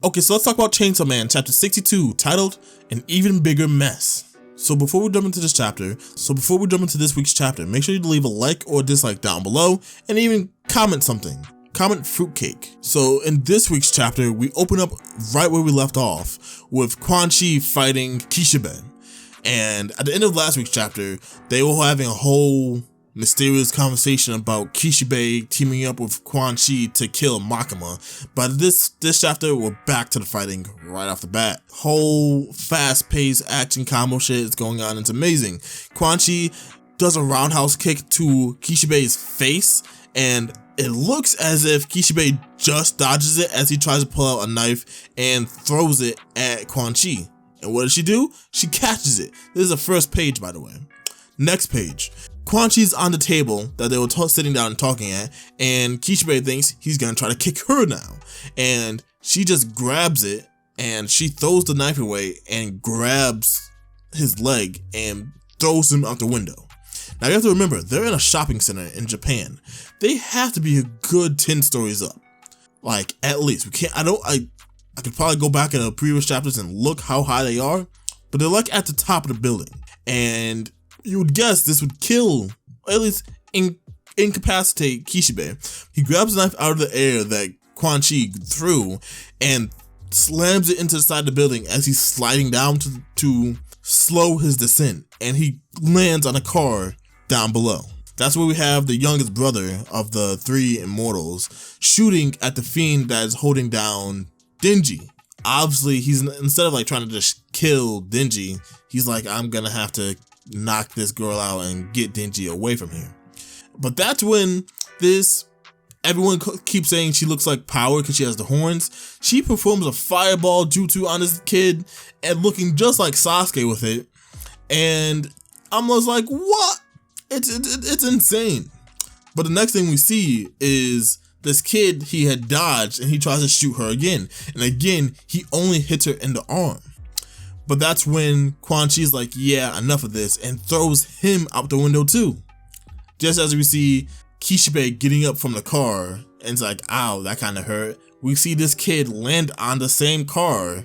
Okay, so let's talk about Chainsaw Man, chapter 62, titled An Even Bigger Mess. So before we jump into this week's chapter, make sure you leave a like or dislike down below, and even comment something. Comment fruitcake. So in this week's chapter, we open up right where we left off, with Quan Chi fighting Kishibe. And at the end of last week's chapter, they were having a whole mysterious conversation about Kishibe teaming up with Quan Chi to kill Makima. But this chapter, we're back to the fighting right off the bat. Whole fast-paced action combo shit is going on. It's amazing. Quan Chi does a roundhouse kick to Kishibe's face, and it looks as if Kishibe just dodges it as he tries to pull out a knife and throws it at Quan Chi. And what does she do? She catches it. This is the first page, by the way. Next page. Quan Chi's on the table that they were sitting down and talking at, and Kishibe thinks he's gonna try to kick her now. And she just grabs it, and she throws the knife away and grabs his leg and throws him out the window. Now you have to remember, they're in a shopping center in Japan. They have to be a good 10 stories up. Like, at least. I could probably go back in the previous chapters and look how high they are, but they're like at the top of the building. And you would guess this would kill, or at least incapacitate Kishibe. He grabs a knife out of the air that Quan Chi threw and slams it into the side of the building as he's sliding down to slow his descent. And he lands on a car down below. That's where we have the youngest brother of the three immortals shooting at the fiend that is holding down Denji. Obviously, he's, instead of like trying to just kill Denji, he's like, I'm gonna have to knock this girl out and get Denji away from here. But that's when everyone keeps saying she looks like Power because she has the horns. She performs a fireball jutsu on this kid and looking just like Sasuke with it. And I was like, what? It's insane. But the next thing we see is this kid he had dodged, and he tries to shoot her again. And again, he only hits her in the arm. But that's when Quan Chi's like, yeah, enough of this, and throws him out the window too. Just as we see Kishibe getting up from the car, and it's like, ow, that kind of hurt. We see this kid land on the same car,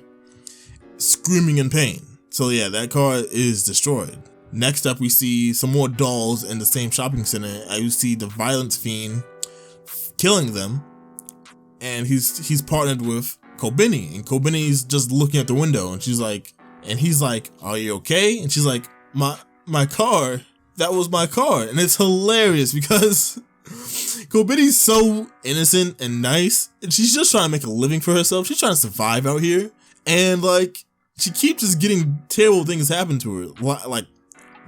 screaming in pain. So yeah, that car is destroyed. Next up, we see some more dolls in the same shopping center. You see the violence fiend killing them, and he's partnered with Kobeni, and Kobeni's just looking at the window, and he's like, are you okay? And she's like, my car, that was my car. And it's hilarious because Kobeni's so innocent and nice, and she's just trying to make a living for herself. She's trying to survive out here, and like, she keeps just getting terrible things happen to her. Like,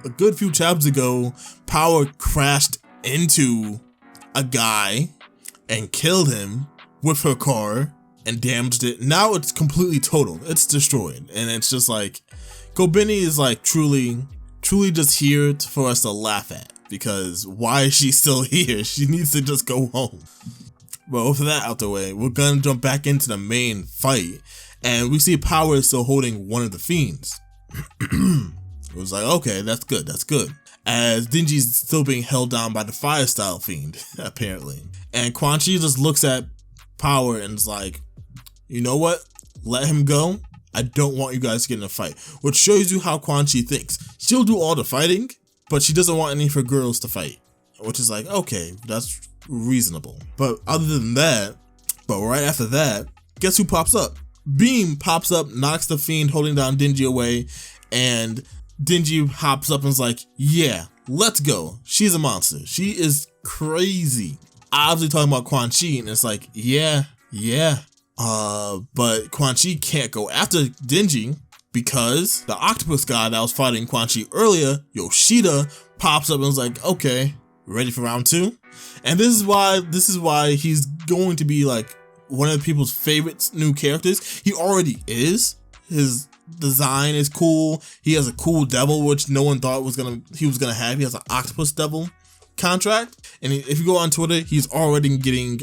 a good few chapters ago, Power crashed into a guy and killed him with her car and damaged it. Now it's completely total. It's destroyed. And it's just like, Kobeni is like truly just here for us to laugh at, because why is she still here? She needs to just go home. But with that out the way, we're gonna jump back into the main fight, and we see Power is still holding one of the fiends. It was like, okay, that's good, as Denji's still being held down by the fire style fiend, apparently. And Quan Chi just looks at Power and is like, you know what? Let him go. I don't want you guys to get in a fight. Which shows you how Quan Chi thinks. She'll do all the fighting, but she doesn't want any of her girls to fight. Which is like, okay, that's reasonable. But other than that, right after that, guess who pops up? Beam pops up, knocks the fiend holding down Denji away, and Denji hops up and is like, yeah, let's go. She's a monster. She is crazy. Obviously talking about Quan Chi, and it's like, yeah. But Quan Chi can't go after Denji because the octopus guy that was fighting Quan Chi earlier, Yoshida, pops up and was like, okay, ready for round 2? And this is why he's going to be like one of the people's favorite new characters. He already is. His design is cool. He has a cool devil, which no one thought he was gonna have. He has an octopus devil contract, and if you go on Twitter, he's already getting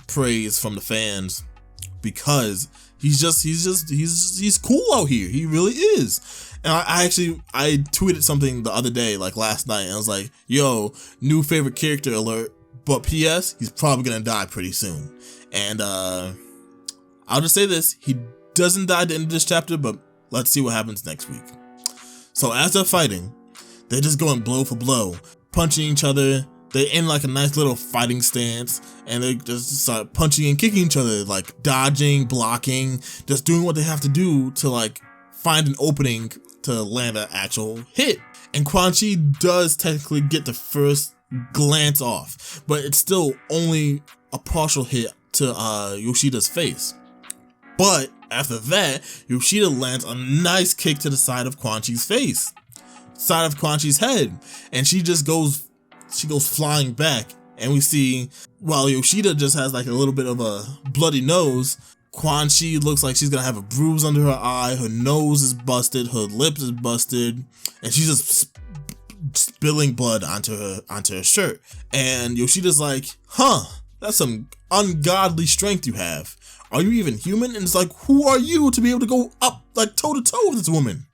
praise from the fans because he's cool out here. He really is. And I tweeted something the other day, like last night, and I was like, yo, new favorite character alert, but PS, he's probably gonna die pretty soon. And I'll just say this, he doesn't die at the end of this chapter, but let's see what happens next week. So as they're fighting, they're just going blow for blow, punching each other. They're in like a nice little fighting stance, and they just start punching and kicking each other, like dodging, blocking, just doing what they have to do to like find an opening to land an actual hit. And Quan Chi does technically get the first glance off, but it's still only a partial hit to Yoshida's face. But after that, Yoshida lands a nice kick to the side of Quan Chi's face, side of Quan Chi's head, and she goes flying back. And we see, while Yoshida just has like a little bit of a bloody nose, Quan Chi looks like she's gonna have a bruise under her eye, her nose is busted, her lips is busted, and she's just spilling blood onto her shirt. And Yoshida's like, huh, that's some ungodly strength you have. Are you even human? And it's like, who are you to be able to go up like toe to toe with this woman?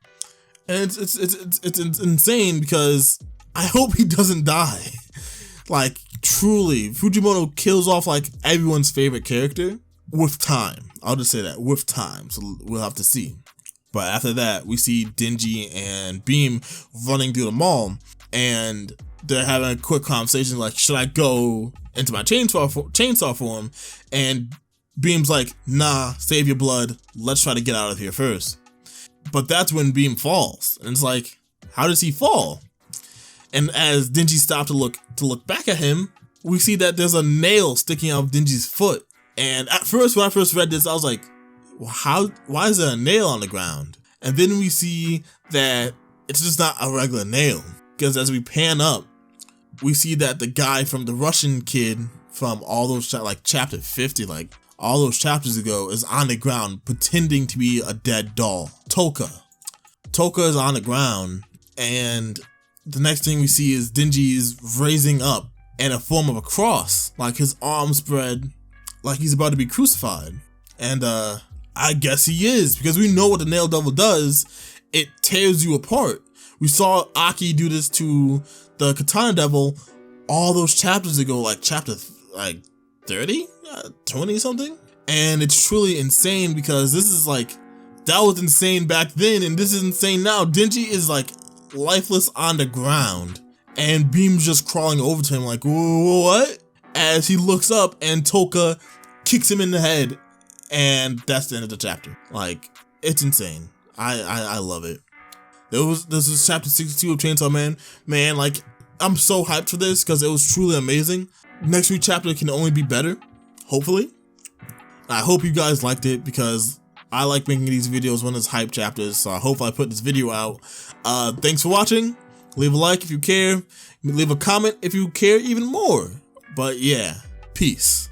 And it's insane, because I hope he doesn't die. Like, truly, Fujimoto kills off like everyone's favorite character with time. I'll just say that, with time. So we'll have to see. But after that, we see Denji and Beam running through the mall, and they're having a quick conversation like, should I go into my chainsaw form? And Beam's like, nah, save your blood. Let's try to get out of here first. But that's when Beam falls, and it's like, how does he fall? And as Denji stopped to look back at him, we see that there's a nail sticking out of Denji's foot. And at first, when I first read this, I was like, why is there a nail on the ground? And then we see that it's just not a regular nail, because as we pan up, we see that the guy from the Russian kid from all those like chapter 50, like all those chapters ago, is on the ground pretending to be a dead doll. Toka is on the ground, and the next thing we see is Denji's raising up in a form of a cross, like his arms spread, like he's about to be crucified. And I guess he is, because we know what the Nail Devil does. It tears you apart. We saw Aki do this to the Katana Devil all those chapters ago, like chapter 30, 20 something. And it's truly insane, because this is like, that was insane back then, and this is insane now. Denji is like lifeless on the ground, and Beam's just crawling over to him like, what? As he looks up, and Toka kicks him in the head, and that's the end of the chapter. Like, it's insane. I love it. This is chapter 62 of Chainsaw Man. Man, like, I'm so hyped for this, because it was truly amazing. Next week's chapter can only be better, hopefully. I hope you guys liked it, because I like making these videos when it's hype chapters, so I hope I put this video out. Thanks for watching. Leave a like if you care. Leave a comment if you care even more. But yeah, peace.